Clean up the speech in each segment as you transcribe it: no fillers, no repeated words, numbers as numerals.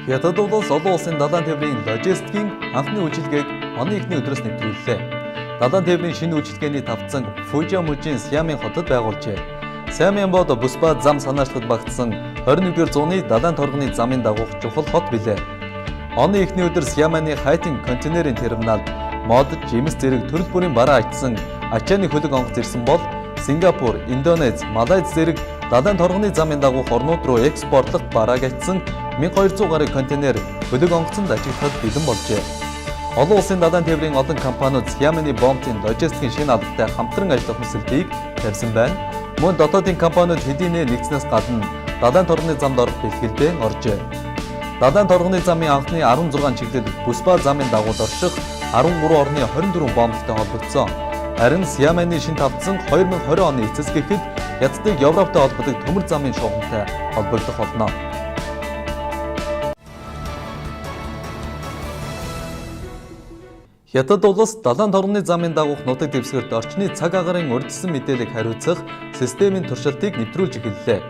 Хятад улс олон улсын далайн тээврийн логистикийн анхны үйлчилгээг оны эхний өдрөөс нэвтрүүллээ. Далайн тээврийн шинэ үйлчилгээний тавцан Фужиа-мужийн Сиамын хотод байгуулжээ. Сиамын бод бүс ба зам санаачлагад багтсан 21-р зууны далайн торгоны замын дагуух чухал хот билээ. Оны эхний өдөр Сиаманы хайтын контейнерын терминалд мод, жимс зэрэг төрөл бүрийн бараа ачсан ачааны хөлөг онгоц ирсэн бол Сингапур, Индонез, Малайз зэрэг далайн торгоны замын дагуух орнууд руу экспортлох барааг ачсан 1200 гаруй контейнер хөлөг онгоцонд ажиглахад бэлэн болжээ. Олон улсын далайн тээврийн олон компаниуд Сиаманы бомтын логистикийн шинэ албатай хамтран ажиллах хүсэлтийг тавьсан байна. Мөн дотоодын компаниуд хэдийн нэгдснээс гадна далайн торгоны замд орох бэлгэлдээ оржээ. Далайн торгоны замын анхны 16 чиглэл бүс ба замын дагуулд орших 13 орны 24 бомттой холбогдсон. Харин Сиаманы шинэ тавцан 2020 оны эцэс гэхэд Хятадыг Европтой холбодог төмөр замын шугамтай холбогдох болно. Хятад улс далайн торгоны замын дагуух нутаг дэвсгэрт орчны цаг агарын урьдчилсан мэдээллийг хариуцах системийн туршилтыг нэвтрүүлж эхэллээ.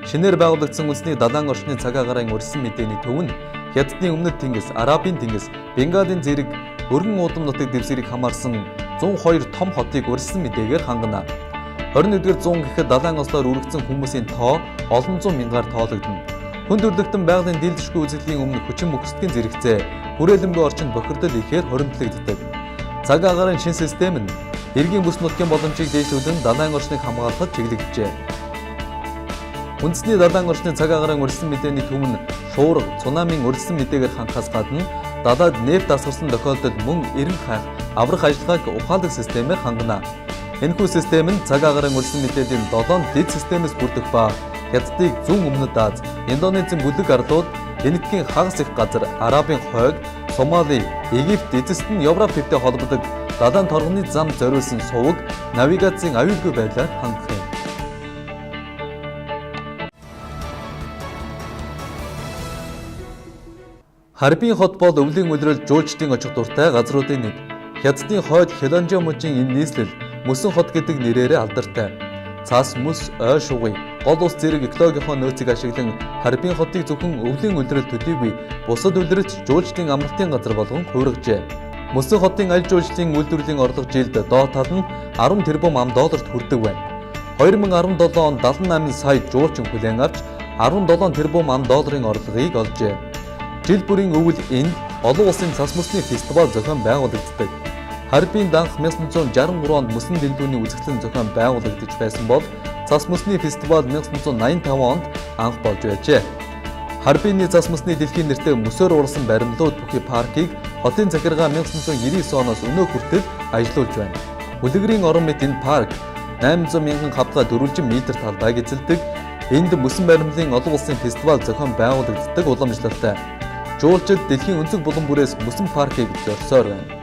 Шинээр байгуулагдсан үндэсний далайн орчны цаг агарын урьдчилсан мэдээний төв нь Хятадын өмнөд тэнгис, Арабын тэнгис, Бенгалийн зэрэг өргөн уудам нутаг дэвсгэрийг хамаарсан 102 том хотыг урьдчилсан мэдээгээр хангана. 21-р зуун гэхэд далайн ослоор үргэлжсэн хүмүүсийн тоо олон зуун мянгаар тоологдно. Хүнд өрлөгтөн байгалийн дийлдэшгүй үзэгдлийн өмнө хүчин мөхсдгийн зэрэгцээ хүрээлэнгүй орчинд бохирдол ихээр хоригдлогддог. Цаг агарын шинэ систем нь эргийн бүс нутгийн боломжийг дээшлүүлэн далайн орчныг хамгаалахад чиглэгджээ. Үндэсний далайн орчны цаг агарын урьдчилсан мэдээний төв нь шуурга, цунамийн урьдчилсан мэдээгээр хангахаас гадна далайд нефть асгарсан тохиолдолд мөн эрен хайх, аврах ажиллагааг ухаалаг системээр хангана. Энэхүү систем нь цаг агарын урьдчилсан мэдээллийн 7 дэд системээс бүрдэх ба Хятадыг зүүн өмнөд Аз, Индонезийн бүлэг арлууд, Энэтхийн хагас их газар, Арабын хойг, Сомали, Египт эзэст нь Европ төвтэй холбодог далайн торгоны зам зориулсан суваг, навигацийн аюулгүй байдлаар хангах юм. Харбин хот бол өвлийн улирал жуулчдын очих дуртай газруудын нэг. Хятадын хойд Хеланжо-мужийн энэ нийслэл Мөсөн хот гэдэг нэрээрээ алдартай. Цаас мөс, ой шугуй, гол ус зэрэг экологийнхоо нөөцийг ашиглан Харбин хотыг зөвхөн өвлийн улирал төдийгүй бусад улиралч жуулчдын амралтын газар болгон хувиргажээ. Мөсөн хотын аль жуулчдын үйлдвэрлэлийн орлого жилд доод тал нь 10 тэрбум ам.долларт хүрдэг байна. 2017 онд 78 сая жуулчин хүлээн авч 17 тэрбум ам.долларын орлогыг олжээ. Жил бүрийн өвөл энд олон улсын цас мөсний фестивал зохион байгуулагддаг. Харбин данх 1963 онд мөсөн дэлгүүрийн үзэсгэлэн зохион байгуулагдаж байсан бол цас мөсний фестивал 1985 онд анх болж байжээ. Харбины цас мөсний дэлхийн нэртэй мөсөөр уурсан баримлууд бүхий паркийг хотын захиргаа 1999 оноос өнөө хүртэл ажилуулж байна. Үлгэрийн орон мэт энэ парк 800 мянган хавтгай 400 м талбайг эзэлдэг. Энд мөсөн баримлын олон улсын фестивал зохион байгуулагддаг уламжлалтай. Жуулчид дэлхийн өнцөг булан бүрээс мөсөн паркийг зорьсоор байна.